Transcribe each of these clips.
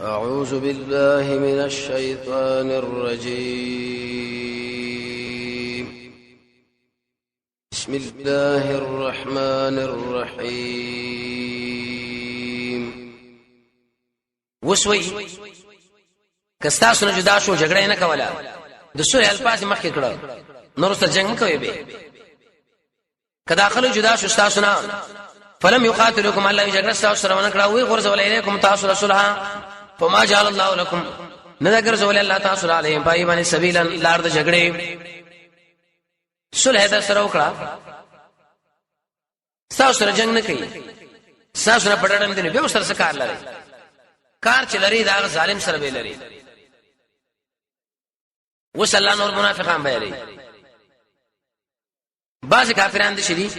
أعوذ بالله من الشيطان الرجيم. بسم الله الرحمن الرحيم. وسوي کستا سونه جدا شو جګړه نه کوله د سورې الفاظ مخکې کړه نور سره جنگ کوي به کدا خلک جدا شو تاسو نه فلم يقاتلوكم الله جګړه تاسو سره ونه کړه وي غرز ولایکم تاسو رسولها فما جعل الله لكم نذكر زول الله تعالی علیهم پای باندې سبیلا لار د جګړې صلح د سره وکړه تاسو سره جنگ نه کوي تاسو سره پټړم دي به سره کار لري کار چې لري دا ظالم سره به لري وسلان اور منافقان به لري بعض کافرانه دي شدي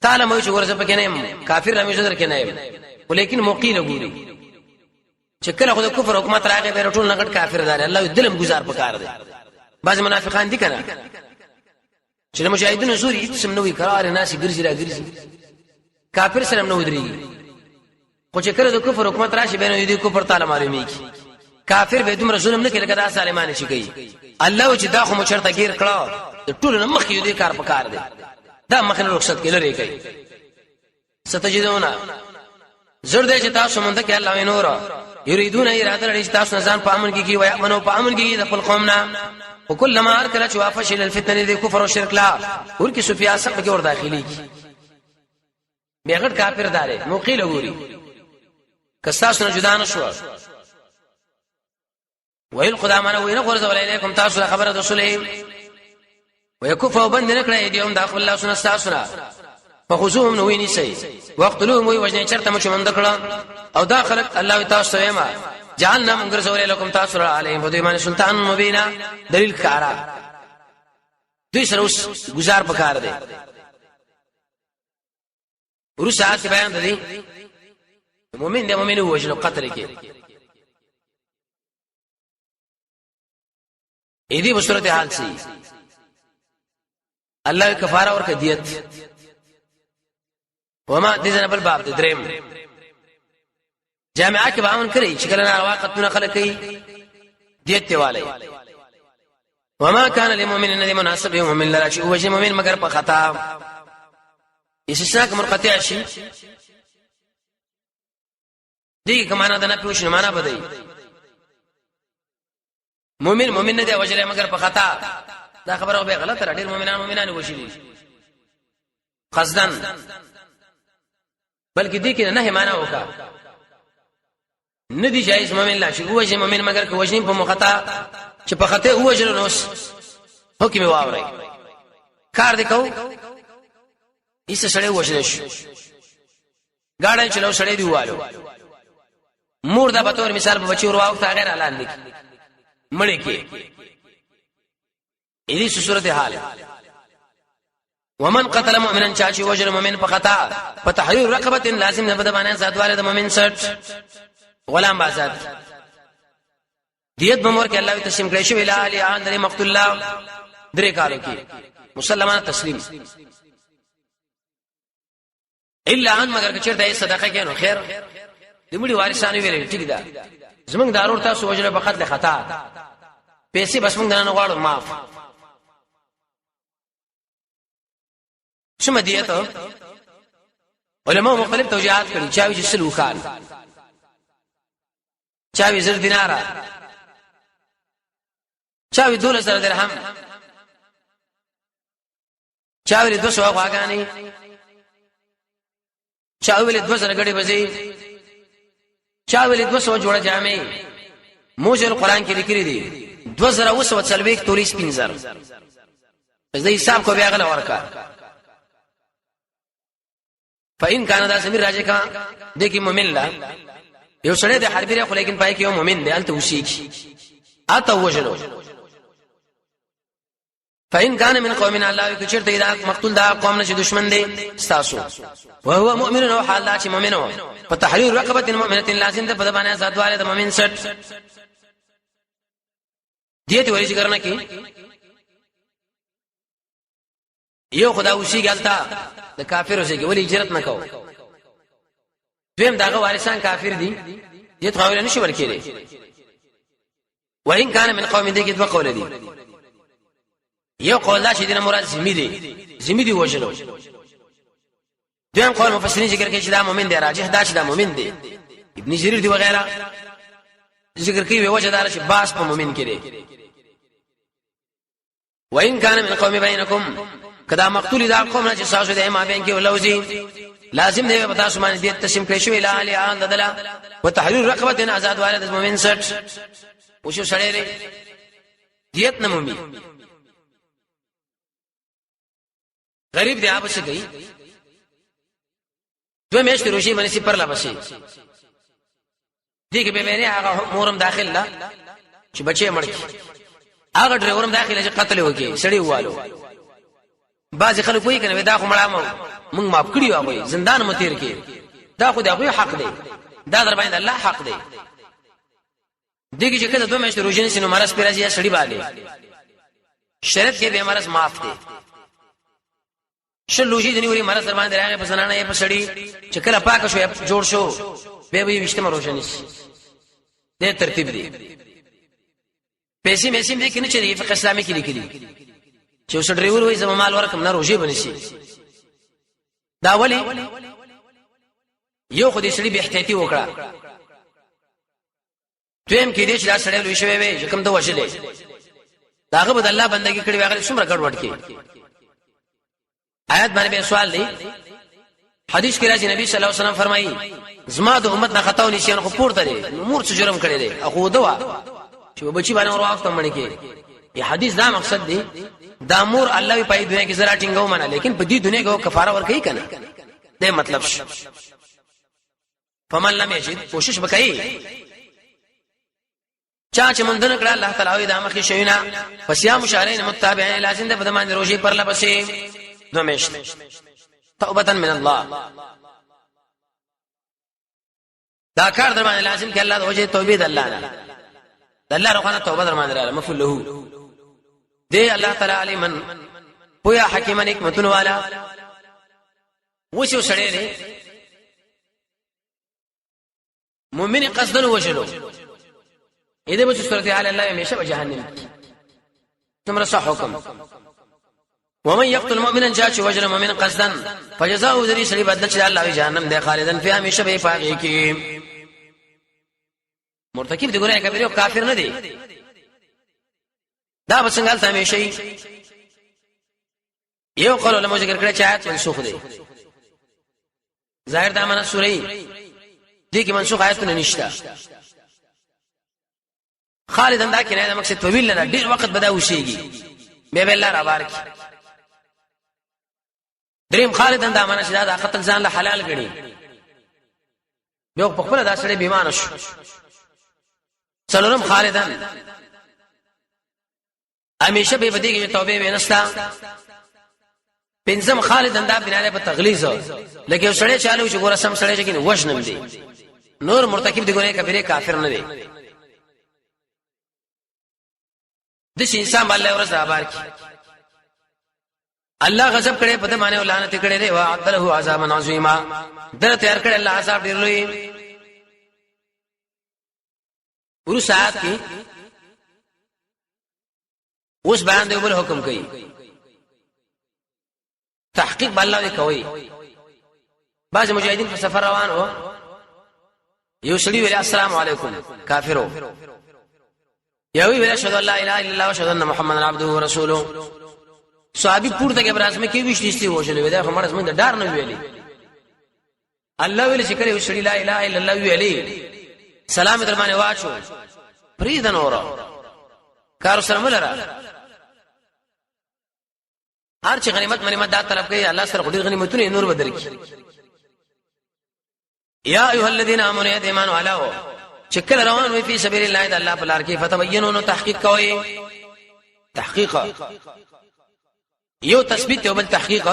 تعالی مو چې ورزه پکې نه کافر رمي زدر کې نه ولیکن موقیل ګوري چې کله خو د کفر حکومت راغی به ټول نګټ کافر دار الله دلم گزار پکار دي بعض منافقان دي کنه چې مجاهدین زوري اسم نوې قرار ناس ګرځي را ګرځي کافر سره نو ودرېږي خو چې کله د کفر حکومت راشي به نو دې کفر تعالی معلومي کی کافر به دومره ظلم نه کوي لکه دا سالمانه شي کوي الله چې دا خو مچرته گیر کړه ټول نه مخ یو دې کار پکار دي دا مخنه رخصت کې لري کوي ستجدونا زړه چې تاسو مونږ کې الله نور یریدون اراده لري تاسو نه ځان پامن کیږي و یامنو پامن کیږي د خپل قومنا وکلما ارکل چې وافشل الفتنه د کفر او شرک لا ورکی سفیا سره کې ور داخلي بیغت کافر داره موقیل وګوري کساس نه جدا نشو ویل خدامانه وینه غرض ولیکم تاسو خبره رسوله ويكفوا بندنه کړه دې هم داخل الله سن استاسنا فخذوهم نویني سي وقتلوهم وي وجنه چرته مچ مند کړه او دا خلق الله تاسو یې ما جعلنا من غرض ولیکم تاسو علیهم بدیمان سلطان مبینا دلیل کارا دوی سره اوس گزار پکار دي ورسات بیان دي مؤمن دې مؤمن وجنه قتل کې اې دې بصورت حال سي الله کفاره ورکه دیت وما دې زنبل باب دې دریم جامعه کې باون کړی چې کله واقعتونه خلک کوي دیت والے وما كان للمؤمن ان مناسب مؤمن لا شيء وجه مؤمن مگر په خطا استثناء منقطع شي دې کمانه ده نه پوښښ نه معنا بدای مؤمن نه دی وجه مگر په خطا دا خبره به غلطه را ډیر مؤمنان وشي قصدن بلکې دې کې نه معنا وکا ندی جایز مؤمن لا شي وجه مؤمن مگر که وجنی په مخطا چې په خطا وجه نو حکم واوري کار دې کو ایسه سړی وجه شي گاډي چلو سړی دیوالو مور دا به تور مثال په بچي ورواو تا غیر اعلان دي مړی کې اې دې صورت حال ومن قتل مؤمنا چاچی وجر مؤمن په خطا فتحرير رقبه لازم نه بده باندې زادواله د مؤمن سرت غلام آزاد دیت بمور کې الله تسلیم کړی شو الی علی ان در مقتول الله درې کالو کې مسلمان تسلیم الا ان مگر کچر د صدقه کې نو خیر د مړي وارثانو ویلې ټیک ده زمنګ دارور تاسو وجر په قتل خطا پیسې بس موږ نه غواړو معاف شمه دیته علماء مختلف توجیهات کړي چاوي چې سلو خان چاوي زر دیناره چاوي 1200 درهم چاوي 200 غواګانی چاوي 200 غړي بزي چاوي 200 جوړه جامې موجل قران کې لیکلي دي 2040 تولیس پینځر زه حساب کو بیا غل ورکا فإن كان ذا سمير راجع کا دیکي مؤمن لا یو سره د حربي ره خو لیکن پای کې یو مؤمن دی الته وشي اته وجلو فإن كان من قوم الله کچرته اذا مقتول دا قوم نشي دشمن دي استاسو وهو مؤمن او حال لا چې مؤمن هو فتحرير رقبه مؤمنه لازم ده په باندې ذاتواله د مؤمن سټ دیت ورې څنګه کې یو خدا وشي ګالتا د کافر اوسې کې ولې هجرت نکاو دویم داغه وارثان کافر دي دې ته ویل نشي ورکېږي وان کان من قوم دې کې دوه قول دي یو قول دا چې دینه مراد زمي دي وجلو دویم قول مفسرین ذکر کوي چې دا مؤمن دی راجح دا چې دا مؤمن دی ابن جرير دی وغيرها ذکر کوي وجه دا چې باس په مؤمن کې دی وان کان من قوم بینکم کدا مقتول دا قوم نه چې ساسو د ما بین کې ولوزي لازم دی پتا سمانه دې تسلیم کړی شو اله علی ان ددلا وتحرير رقبه آزاد والد مؤمن سټ وشو سړی لري دیت نه مومي غریب دی اوبه کوي دوه میاشتې روشي باندې سي پرلا بسي دغه به مې هغه مورم داخل لا چې بچي مړ کی هغه ډرایورم داخله چې قتل وکي سړی والو بعض خلک وایي کنه دا خو مړامو موږ معاف کړی وای زندان متیر کې دا خو دغه حق دی دا در باندې الله حق دی دغه چې کله دوه میاشتې روزنه سينو مرز پیراځي سړی باندې شرط کې به مرز معاف دی شلوجي دني وري مرز در باندې راغی په زنانه یې په سړی چې کله پاک شو جوړ شو به به وشته روزنه شي دې ترتیب دی پیسې مې سیم دې کې نه چي په اسلامي کې لیکلي چې اوس ډرایور وای زما مال ورکم نه روزي بنشي دا ولی یو خو دې سړي به احتیاطي وکړه دویم کې دې چې دا سړی لوي شوی وي چې کوم ته وشلې داغه بد الله بندګي کړي واغله څومره ګډوډ کې آیات باندې سوال دی حدیث کې راځي نبی صلی الله علیه وسلم فرمایي زما د امت نه خطا ونی شي نو پورته دي مور څه جرم کړي دي اخو دوا چې بچي باندې ورواستم باندې کې یہ حدیث دا مقصد دی دا مور الله په دنیا کې زرا ټینګو منه لیکن په دې دنیا کې کفاره ورکړي کنه دې مطلب شي فمن لم يجد کوشش وکړي چا چې مونږ نه کړه الله تعالی دا مخې شوینا فصيام شهرين متابعين لازم ده په دمان روزي پر لپسې دومشت توبه من الله دا کار در باندې لازم کې الله د وجه توبې د الله نه د الله روخانه توبه در باندې رااله مفعول له دی الله تعالی علمن پویا حکیم حکمتون والا وشو سړی دی مؤمن قصدن وشلو اې دې په صورت حال الله همیشه په جهنم تمره صح حکم ومن يقتل مؤمنا جاء وجل مؤمن قصدا فجزاؤه ذري سړي بدل چې الله جهنم دی خالدن فيها همیشه به پاږي کې مرتکب دی ګناه کبیره او کافر نه دی دا بسنګال ته همیشه یو قول علماء ذکر کړی چې آیات منسوخ دي ظاهر دا معنا سورې دي کې منسوخ آیاتونه نشته خالدن دا کې نه مقصد طویل نه ډیر وخت بدا وشيږي به الله را بارک دریم خالدن دا معنا چې دا قتل ځان له حلال غړي یو په خپل دا سره بیمانه شو څلورم خالدن همیشه به بدی کې توبه وینستا پنځم خالدن دا بناله په تغلیظ لکه سړی چالو چې ګور سم سړی چې وښنم دي نور مرتکب دی ګورې کبیره کافر نه دی د شي انسان الله ورځ آبار کی الله غضب کړي په دې معنی لعنت کړي دی وا عدله عذاب عظیما در تیار کړي الله عذاب ډیر لوی ورو ساعت کی اوس باندې بل حکم کوي تحقیق بالله کوي بعض مجاهدین په سفر روان وو یو سړي ویل السلام علیکم کافرو یو ویل اشهد ان لا اله الا الله واشهد ان محمدن عبده ورسوله صحابي پورته کې براس مې کې وشتي وشلې دا همړس مې ډار نه ویلي الله ویل چې کله یو سړي لا اله الا الله ویلي سلام درمانه واچو فریدن اورا کار سره ملره هر چې غنیمت دا طرف کوي الله سره خوري غنیمتونه نور بدل کی یا ایها الذين امنوا ایمان علاو چکل روان وي په سبیل الله د الله په لار کې فتبینوا تحقیق کوي تحقیق یو تثبیت او بل تحقیق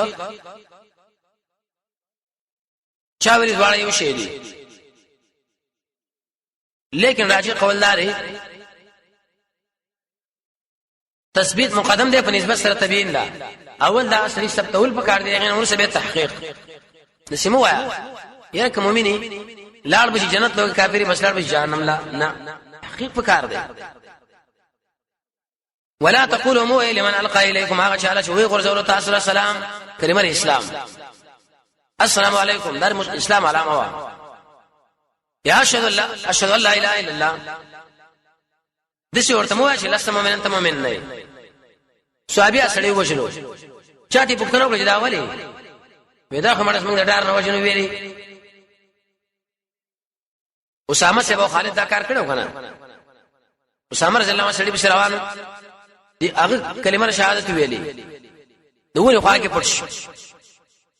چا ویل دواړه یو شی دي لیکن راجع قولدار تثبیت مقدم دی په نسبت سره تبیین لا اول دا اصلي ثبتول پکار دی غیر اور سبه تحقیق نسمو یا کوم مؤمنی لاړ بشي جنت لوګي کافری بس لاړ بشي جهنم لا نه حقیقت پکار دی ولا تقولوا مو لمن القى اليكم هغه چاله چې وی غرزول تاسو السلام کلمه اسلام السلام علیکم در اسلام علامه وا یا اشهد ان لا اله الا الله دسی ورته مو چې لست مؤمن انت مؤمن نه صحابي اسړي وښلو چاته پوښتنه وکړه دا ولي ودا خمرس موږ ډار نه وښنو ویلي اسامه سبا خالد دا کار کړو کنه اسامه رضی الله عنه سړي بشر روانو دی هغه کلمه شهادت ویلي دوی خو هغه پټ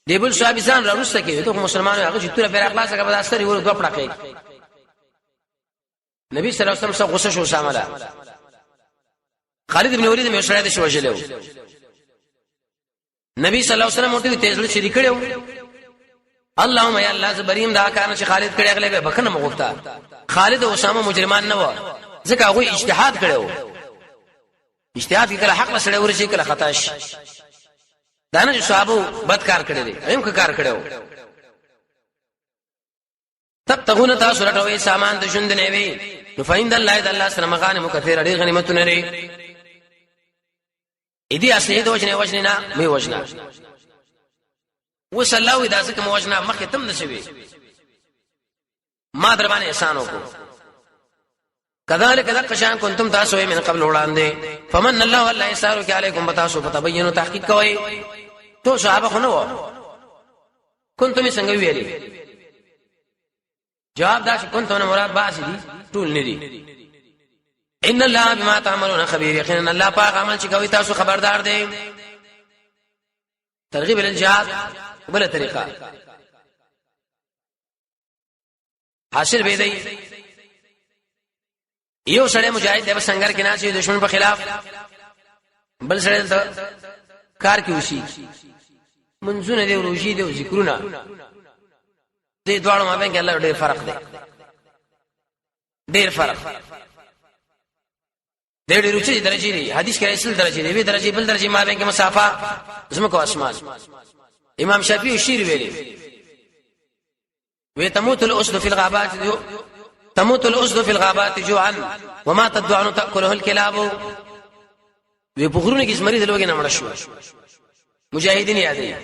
دی بل صحابي ځان راوسته کې ته مسلمانانو هغه چې تور پر اخلاص هغه به اثر یو دوه پړکې نبی صلی الله علیه وسلم څخه غوسه شو اسامه لا خالد بن ولید مې سره د شو وجلو نبی صلی الله علیه وسلم ورته تیزل شریک کړو اللهم یا الله زبریم دا کار چې خالد کړي اغله به بخنه مغفتا خالد او اسامه مجرمان نه و ځکه هغه اجتهاد کړو اجتهاد کله حق سره ورشي کله خطا شي دا نه صحابه بد کار کړی دي ایم کار کړو تب تغون تاسو رټوي سامان د ژوند نه وي نو فیند الله د الله سره مغانم کثیر ډیر غنیمتونه لري اې دې اصلي د وجنه نه می وجنه وسلاوي دا څه کوم وجنه مخه تم نشوي ما در باندې احسان وکړو كذلك ذقشان كنتم تاسو من قبل وړاندې فمن الله والله يسارك عليكم بتاسو فتبينوا تحقيق کوي تو صحابه خو نو كنتم څنګه ویلي جواب دا چې كنتم مراد باس دي ټول نه دي ان الله بما تعملون خبير يقينا الله پاک عمل چې کوي تاسو خبردار دي ترغيب الجهاد بل طریقه حاصل به دی یو سړی مجاهد د سنگر کې ناشي دشمن په خلاف بل سړی کار کې وشي منځونه دی روشي دی ذکرونه دې دواړو مابین کې الله ډېر فرق دی ډېر فرق ډېر روچي درجه دی حدیث کې اصل درجه دی وی درجه بل درجه مابین کې مسافه زمکو اسمان امام شافعي شیر ویلي وی تموت الاسد في الغابات تموت الاسد في الغابات جوعا وما تدعون تاكله الكلاب وی بغرونه کې زمری د لوګي نه مړ شو مجاهدین یادې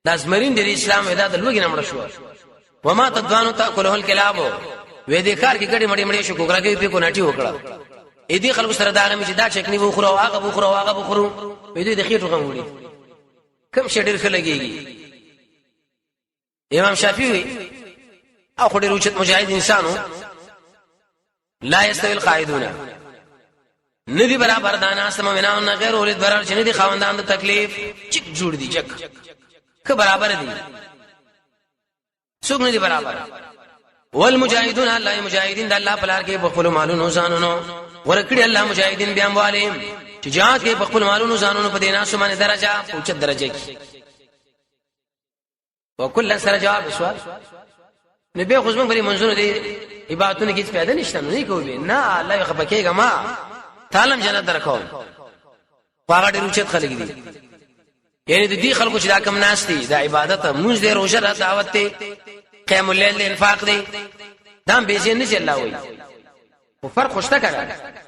د زمرین د اسلام ودا د لوګي نه مړ شو وما تدعون تاكله الكلاب وی د کار کې ګډي مړې شو کوګرا کې په کو نټي وکړه اې دې خلکو سره دا غمې چې دا چکني وخورو هغه وخورو وی دې د خېټو غم وړي کم شډر خلګيږي امام شافعي او خو ډېر اوچت مجاهد انسانو لا يستوي القاعدون ندي برابر دانا سممناون غیر اولید برابر چې ندي خاوندان د تکلیف چک جوړ دي چک که برابر دي څوک ندي برابر والمجاهدون الله مجاهدین د الله په لار کې بخل مالونو ځانونو ورکړي الله مجاهدین بیا موالیم چې جهاد کې بخل مالونو ځانونو په دینه سمانه درجه اوچت درجه کې وکل سره جواب سوال نبی خو زموږ بری منځونه دي عبادتونه کې څه پیدا نشته نه کوي نه الله خپکیږي ما تعلم جنت درکو هغه ډیر اوچت خلک دي یعنی د دې خلکو چې دا کم ناس دي د عبادت موږ دې روزه را دعوت ته قیام الليل انفاق دي دام به ځین نه الله وي او فرق خوشته کړه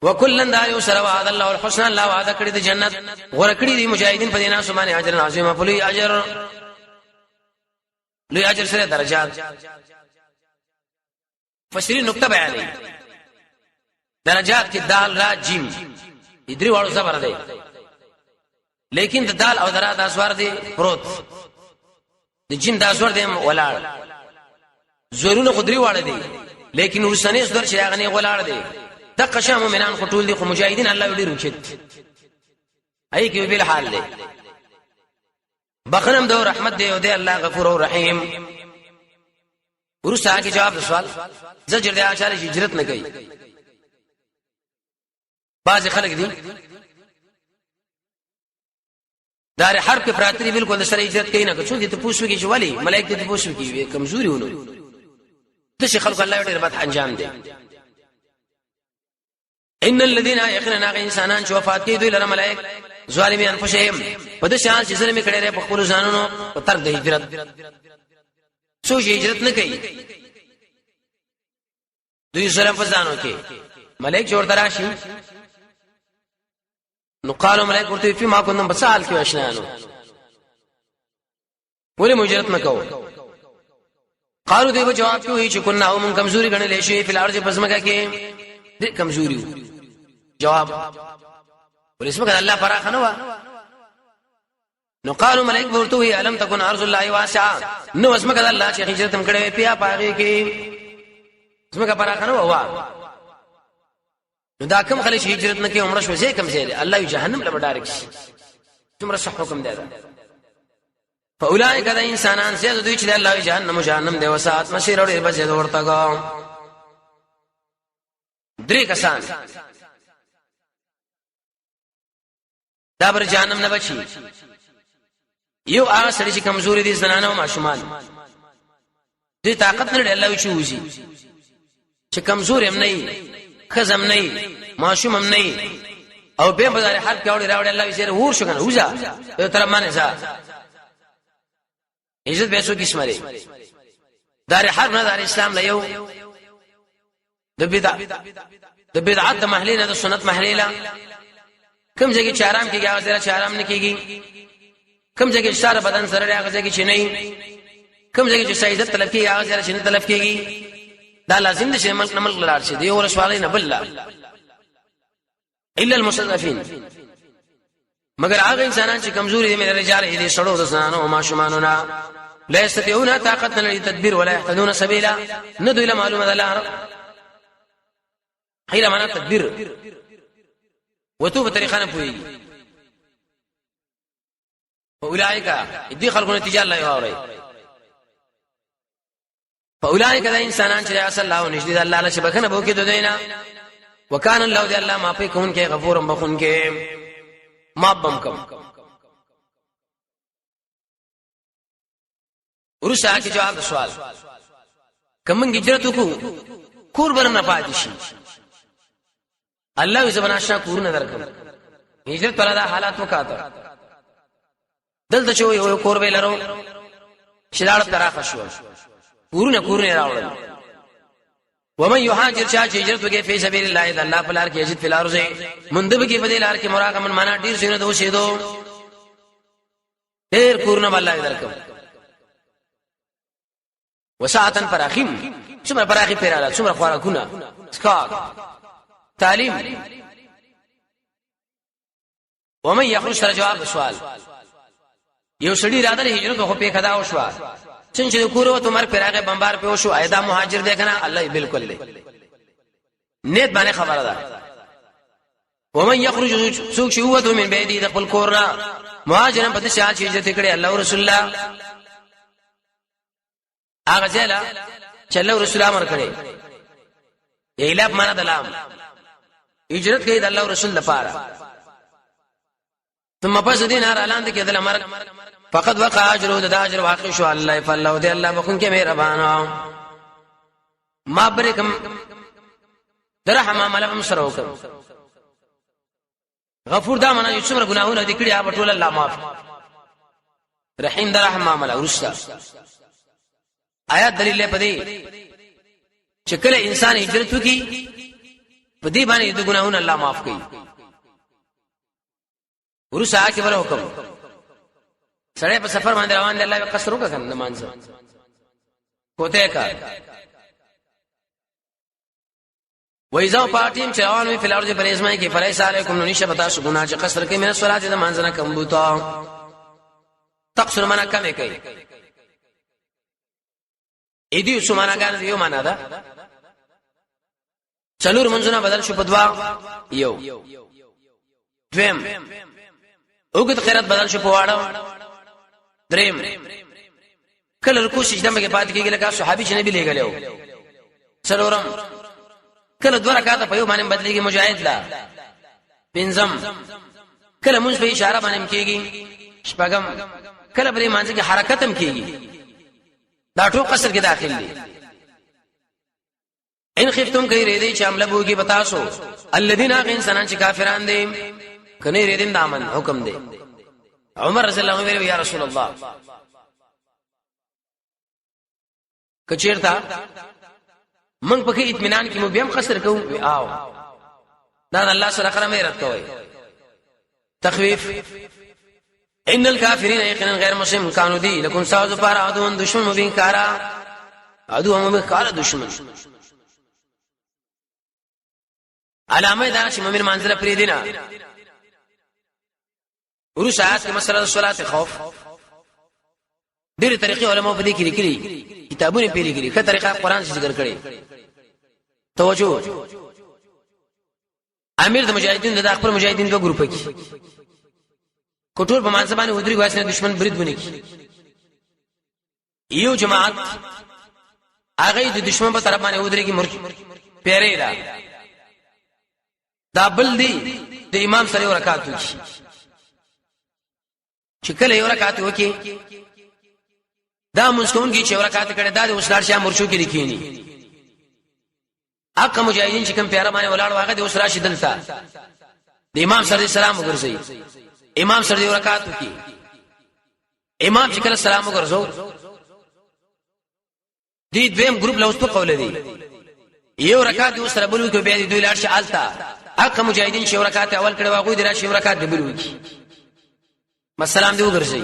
وکلن دایو سره وعد الله الحسن الله وعده کړی د جنت ورکړي دي مجاهدین په دینه سمانه اجر عظیم په لوی اجر لوی اجر سره درجات فسرین نقطه بیانې درجات کې دال را جیم ادري واړو زبر دی لیکن د دال او درا د اسوار دی پروت د جیم د اسوار دی ولاړ زورونه خدري واړه دی لیکن حسنه زور چې هغه نه ولاړ دی د قشام مومنان خطول دي خو مجاهدین الله ډیر وکړي اي کې به حال دی بخنم دو رحمت دی او دی الله غفور او رحیم ورسره کې جواب سوال زجر دی اچاره هجرت نه کوي بعض خلک دي دار حرب کې پراتري بالکل سره هجرت کوي نه څو دي ته پوښتنه کې جوالي ملائکه ته پوښتنه کوي کمزوري ونه د شي خلق الله ډیر بد انجام دي ان الذين يخرجون انسانان چې وفات کوي دوی لره ملائک ظالمي انفسهم په دې شان چې ظلم کړي په خپل ځانونو په تر د هجرت سوچ هجرت نه کوي دوی سره فزانو کې ملائک جوړ تراشي نو قالو ملائک ورته فی ما كنتم بسال کې آشنانو ولې هجرت نه کوو قالو دیو جواب کوي چې كنا او من کمزوري غنلې شي په الارض پسمګه کې دې کمزوري جواب ولسمګه الله فراخ نه و نو قالو ملائک ورته وی علم تكن ارض الله واسعه نو اسمګه الله چې هجرت هم کړې پیا پاږي کې اسمګه فراخ نه و نو دا کوم خلک هجرت نه کوي عمره شو زه کوم زه الله جهنم له ډایرکټ تمره صح حکم دی فاولئک ذا انسانان سي دوی چې الله جهنم دی وسات مسیر اور بچي ورته کو درې کسان دا بر جهنم نه بچي یو هغه سړي چې کمزوري دي زنانه او ماشومان دې طاقت نه الله وچی وځي چې کمزوري هم نه خزم نه ماشوم هم نه او به بازار حق کاوړي راوړي الله یې ور شو کنه وځه ته تر مانه ځه عزت به سو قسمه لري دار حرب نه دار اسلام له یو د بدعت د محلینا د سنت محلیلا کوم ځای کې چارام کېږي هغه ځای چارام نه کېږي کوم ځای کې اشاره بدن سره هغه ځای کې نه کوم ځای کې عزت طلب کېږي هغه ځای چې طلب کېږي دا لازم دي چې ملک نمل لار شي دی اور شوالې نه بل الا المستضعفين مگر هغه انسانان چې کمزوري دي من رجال دي سړو د زنانو او ماشومانو لا يستطيعون طاقت لري تدبير ولا يهتدون سبيلا ندو الى معلومه الله خير معنا تدبير وتوب طریقه نه پوي اولئک دي خلقونه تجال الله اوري فاولئک ذا انسانان چې اصل الله نشدي الله له شبکنه بو کې ددینا وکان الله دې الله معافي کون کې غفور بخون کې ما بم کم ورسا کې جواب سوال کوم هجرت کو کور برنه پاتې شي الله زبنا شا کور نه درکم هجرت ولا حالات وکاته دلته شو یو کور ویلرو شلاړ طرف شو کورونه راوړل ومن يهاجر شاء هجرت وکي في سبيل الله اذا الله فلار کې یجد فلار زه مندب کې بدل لار کې مراقمن معنا ډیر سینه دو شه دو ډیر کورونه الله درکم وساعتن فراخیم څومره فراخي پیراله څومره خوراکونه اسکا تعلیم ومن يخرج تر جواب سوال یو سړي راځي هجرت خو په خدا او شو څنګه کورو ته مر پیراغه بمبار په شو ایدا مهاجر دی کنه الله بالکل دی نیت باندې خبره ده ومن يخرج سوق شهوته من بيدي دخل کورنا مهاجر په دې شال چې هجرت کړي الله او رسول الله هغه ځلا چې الله رسول الله امر کړي ایلاب معنا دلام هجرت کوي د الله او رسول لپاره ثم پس دین هر اعلان کې د امر فقد وقع اجر د اجر واقع شو الله فالله دې الله بكون کې مهربان ما برکم درحم ملهم سروکم غفور دا معنا چې څومره ګناهونه دي کړی هغه ټول الله معاف رحیم درحم معاملہ ورستا آیات دلیل په دې چې کله انسان هجرت وکي په دې باندې د ګناهونه الله معاف کوي ورسا کې بل حکم سړی په سفر باندې روان دی الله قصر وکړ کنه مانځه کوته کا وایزاو پاتیم چې روان وي فلارج پر اسماء کې فلیس علیکم نو نشه بتا شو ګناه چې قصر کې من صلات د مانځنه کم بوتا تقصر معنا کمه کوي اې دې سمانا ګان یو معنا ده چلور منځونه بدل شو په دوا یو دویم وګت خیرات بدل شو په واړه دریم کله کوشش دمه کې پات کېږي لکه صحابي چې نبی لګلو څلورم کله دوه رکعاته په یو باندې بدلېږي مجاهد لا پنځم کله مونږ په اشاره باندې کېږي شپږم کله په مانځ کې حرکت هم کېږي دا ټول قصر کې داخل دي ان خفتم کوي ریدي چې عمل بوږي بتاسو الذين انسانان چې کافران دي کني ریدین دامن حکم دی عمر رضی الله عنه یا رسول الله کچیرتا من پکې اطمینان کې مو بیا قصر کوو او دا الله سره خره مهرت کوي تخویف ان الكافرين يقينا غير مسلم كانوا دي لكن ساز پر عدو دشمن مبين کارا عدو هم کارا دشمن علامه دا چې مومن منزله پری دینا ورس آیات کې مسله صلات خوف ډېر طریقې علماء په دې کې لیکلي کتابونه په لیکلي کله طریقه قرآن ذکر کړي توجه امیر د مجاهدین د خپل مجاهدین په ګروپ کې کټور په مانځ باندې ودري واسنه دشمن برید ونی کی یو جماعت هغه د دشمن په طرف باندې ودري کی مرچ پیری دا بل دی د امام سره یو رکعت وکي چې کله یو رکعت وکي دا مسکون کی چې یو رکعت کړي دا د وسلار شاه مرچو کې لیکيني اقا مجاهدین چې کوم پیاره باندې ولاړ واغه د وسلار شي دلته د امام سره سلام وګرځي امام سره یو رکعت وکي امام چې کله سلام وګرځو دې دویم ګروپ له اوس په قول دی یو رکعت یو سره بلو کې بیا دې دوی لاړ شي التا اقا مجاهدین چې یو رکعت اول کړي واغوي درا شي یو رکعت دی بلو کې مسلام دی وګرځي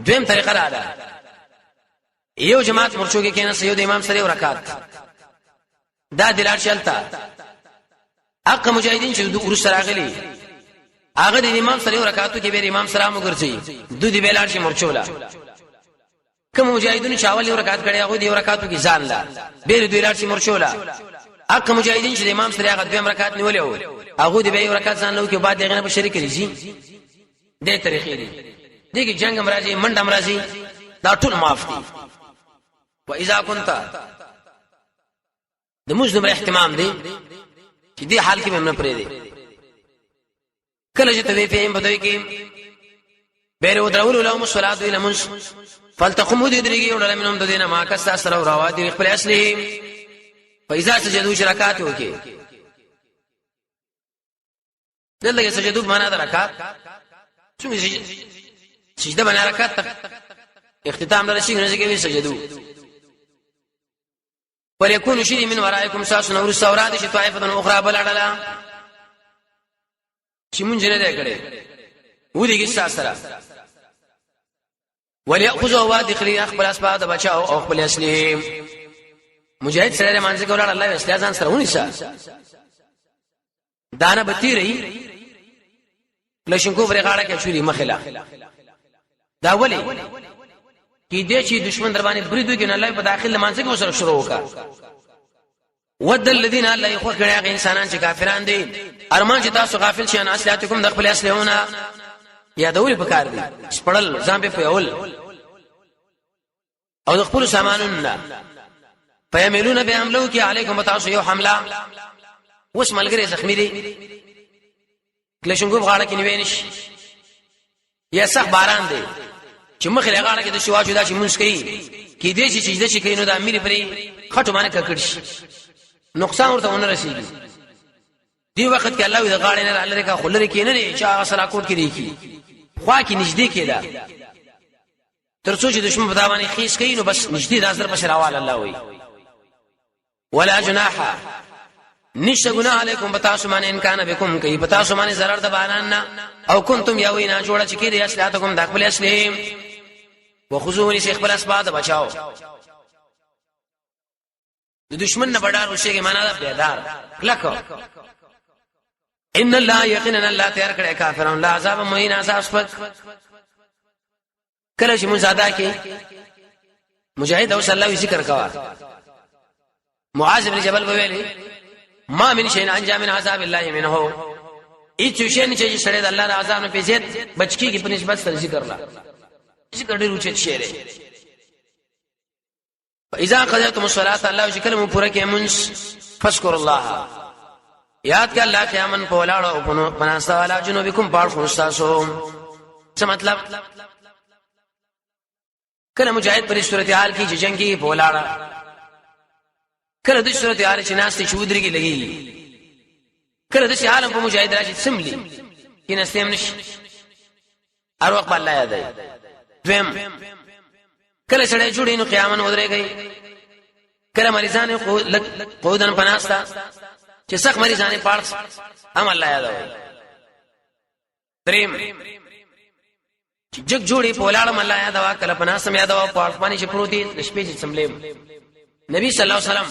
دویم طریقه را ده یو جماعت مرچو کې کېنه سيد امام سره یو رکعت دا دلار شي التا اقا مجاهدین چې دوی ورسره راغلي هغه د امام سره یو رکعاتو کې به امام سلام وګرځي دوی دی بلار شي مرچولا کوم مجاهدین چې اول یو رکعت کړي هغه دی یو رکعاتو کې ځان لا به دوی لار شي مرچولا اقا مجاهدین چې امام سره هغه دویم رکعت نیولې و هغه دی به یو رکعت ځان نو کې بعد دغه په شریک لري دې طریقې دي دغه جنگ امراضي منډ امراضي دا ټول معاف دي و اذا كنت د مسلم اهتمام دی چې دې حال کې هم نه پرې دي کله چې ته په بدوي کې بیر ودرول لهم الصلاه الى منس فلتقم ددريږي وړل منهم د دینه ما کس سره راوا دي خپل اصلي فاذا سجدوا شرکات وکي دلته سجدوا معنا د رکعات څه سجده باندې رکعات اختتام درشي نه کې سجدوا وليكون شيء من ورائكم ساس نور السورات شي طائفه اخرى بلعلا چې مونږ نه ده کړې و دې کې ساسره وليأخذوا وادخلي خپل اسباب د بچاو او خپل اسلام مجاهد سره مانځي کولای الله اسلام ځان سره ونیسا دانه بتی رہی کلشنکو فرغاړه کې شوري مخلا دا ولی کې دې چې دشمن در باندې بریدو کې نه الله په داخله مانځي کو سره شروع وکا ود الذين الله يخو کړه انسانان چې کافران دي ارمان چې تاسو غافل شئ ان اصلاتکم د خپل اصلونه یادول پکار دي سپړل ځان په پیول او د خپل سامانونه فیملون بعملو کې علیکم تاسو یو حمله وس ملګری زخمی دي کلشنګو غاړه کې نیوینش یا صح باران دي چې مخه غاړه کې د شواجو دا چې مونږ کوي کې دې چې سجده شي کینو د امیر پرې خټو باندې ککړ شي نقصان ورته ونه رسیږي دی وخت کې الله د غاړې نه الله کا خلری کې نه چې هغه سره کوټ کې دی کی خوا کې نږدې کېدا ترڅو چې دشمن په داوانې خیس کوي نو بس نږدې د اثر بشراوال الله وي ولا جناح نشه گناہ علیکم بتاسو باندې ان کان بكم کوي بتاسو باندې zarar د باران نه او کنتم یاوینا جوړه چې کې دې اصلاتکم د خپل اسلام وخذونی شیخ بل اسباد بچاو د دشمن نه بڑا روشه کې معنا ده بیدار کلکو ان الله یقینا الله تیار کړه کافرون لا عذاب مهین عذاب سپک کله چې مزادا کې مجاهد او صلی الله ذکر کوا معاذ بن جبل ویلي ما من شيء انجا من عذاب الله منه اې چې شي نه چې سره د الله د عذاب نه پیژت بچکی کې په نسبت سره ذکر لا ذکر ډیر اوچت شی دی اذا قضيتم الصلاه الله شکل مو پوره کې منس فذكر الله یاد کړه الله قیامن په ولاړ او پناستا والا جنوبکم پاړ خوستاسو څه مطلب کله مجاهد پر صورت حال کې جنگي په ولاړ کله د صورت حال چې ناس ته چودري کې لګي کله د عالم په مجاهد راشي سملي کې نسیم نش هر وخت الله یاد دی دویم کله سړی جوړی نو قیامن ودرېږي کله مریضان قودن پناستا چې سخت مریضان پاړس هم الله یاد وي دریم چې جګ جوړی په ولاړم الله یاد وا کله پناسم یاد وا پاړس باندې چې پروتي شپې چې سملم نبی صلی الله علیه وسلم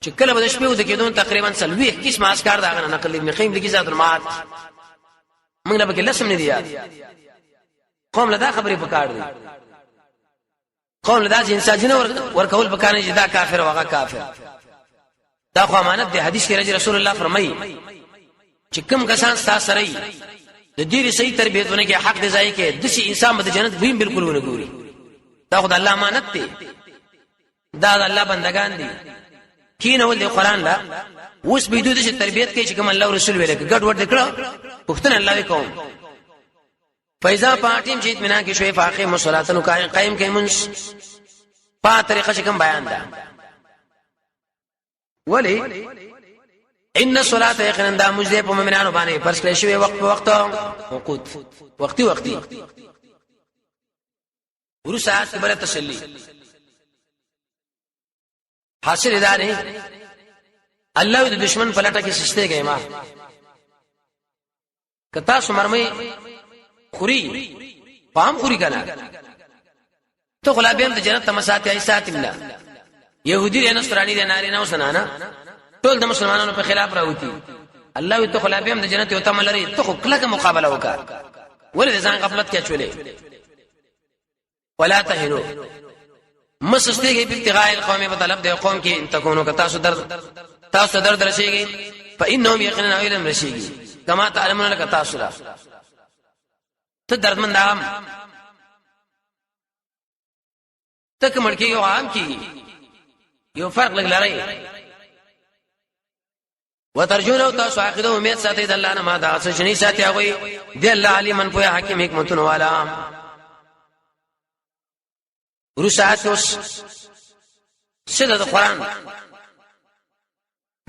چې کله به شپې ود کېدون تقریبا 30 کیسه ماسکار داغه نقل ابن قیم لګی ذات المعاد موږ له بکې لسم نه دی یاد قوم لدا خبرې پکار دي قوم لدا چې انسان جن ورکول پکانه چې دا کافر وغه کافر دا خو امانت دی حدیث کې رسول الله فرمایي چې کوم کسان تاسو سره د دې صحیح تربیتونه کې حق دی ځای کې د شي انسان به جنت ویم بالکل ونه ګوري دا خدای الله امانت دی دا د الله بندگان دي کینه ول قرآن لا اوس به دوی د تربیت کې چې کوم الله رسول ویل کې ګډ وډ دکړه پښتنه الله وکوم فایزا پاتیم چې اطمینان کې شوي فاقه مصلاتن قائم کې منس په طریقه چې کوم بیان ده ولی ان الصلاه یقینا د مجده په مؤمنانو باندې فرض کړی شوی وخت په وخت وقوت وقتی ورسات بل تسلی حاصل دا نه الله د دشمن په لټه کې سسته گئے ما کتا سمرمي خوري پام خوري کنه ته غلابیم د جنت تمساتي ایسات الله يهودي نه نصراني نه ناري نه وسنانا ټول د مسلمانانو په خلاف راوتی الله ته غلابیم د جنت یو تمل لري ته کله مقابله وکړه ولې ځان غفلت کې چولې ولا تهنوا مسستیږي په ابتغاء القوم په طلب د قوم کې تكونوا تاسو درد رشيږي فانهم يقينون علم رشيږي کما تعلمون لك تاسو را ته دردمن عام تک مړکی یو عام کی یو فرق لګ لري وترجون تاسو عقیده امید ساتي د الله نه ما دا څه شني ساتي هغه دی الله علیم په حکیم حکمتونه والا ورساتوس سده د قران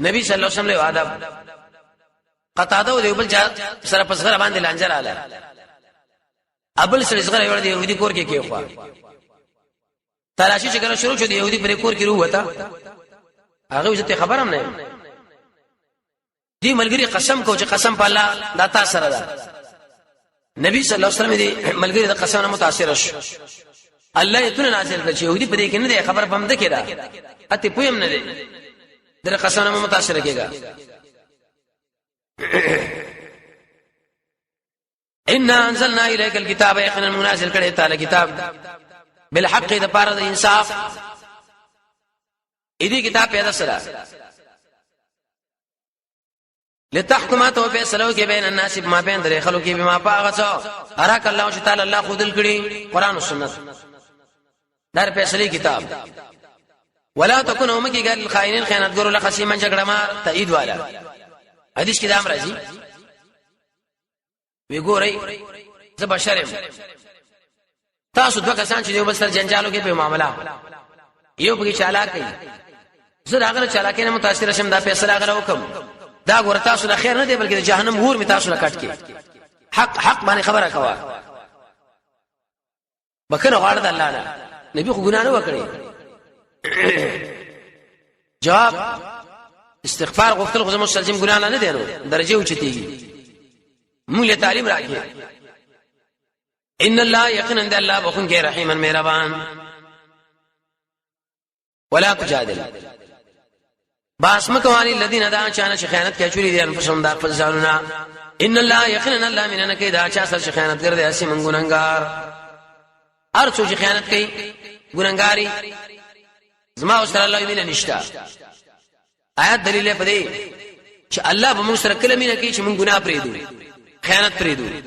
نبی صلی الله علیه وسلم له ادب قطاده او بل سره پسغره باندې لانجر اله ابل سره زغره ور دي يهودي کور کې کېخوا تلاشي چې کله شروع شو دي يهودي پر کور کې وروته هغه څه خبرم نه دی ملګری قسم کو چې قسم په الله داتا سره ده نبی صلی الله علیه وسلم دی ملګری د قسم نه متاثر شو الله یې تونه نازل کړ چې يهودي په دې کې نه دی خبر بم ده کړه اته پویم نه دی در قسم نه متاثر کېږي ان انزلنا اليك الكتاب يقينا منازل کړه تعالی کتاب بالحق د پاره د انصاف دې کتاب پیدا سره لتحكمات او فیصلو کې بین الناس ما بین درې خلکو کې بما پاغڅو اراک الله تعالی الله خودل کړي قران او سنت در فیصله کتاب ولا تكونوا مکی ګل خائنین خیانتګرو لخصیمن جګړه ما تایید والا حدیث کې دا امر راځي وی ګورئ زه بشرم تاسو دوه کسان چې یو بل سره جنجالو کې په معاملې یو په چالاک کوي زه هغه چالاکۍ نه متاثر شم دا فیصله هغه وکم دا ګور تاسو د خیر نه دی بلکې د جهنم ور می تاسو را کټ کې حق باندې خبره کوا بکنه غاړه د الله نه نبی خو ګنا نه وکړي جواب استغفار غوښتل خو مسلم ګنا نه دی نو درجه اوچتيږي موږ له تعلیم راکې ان الله یقینا د الله بخون کې رحیمن مهربان ولا تجادل باسمکوانی الذين دا چانه خیانت کوي چوری دي انفسهم دا فزالنا ان الله یقینا الله مننه کې دا چا سره خیانت ګرځي اسی من ګناګار ارڅو چې خیانت کوي ګناګاری زما سره الله یې نه نشتا آیات دلیل په دې چې الله به موږ سره کلمې نه کوي چې موږ ګناه پرې دوی خیانت پرې دوی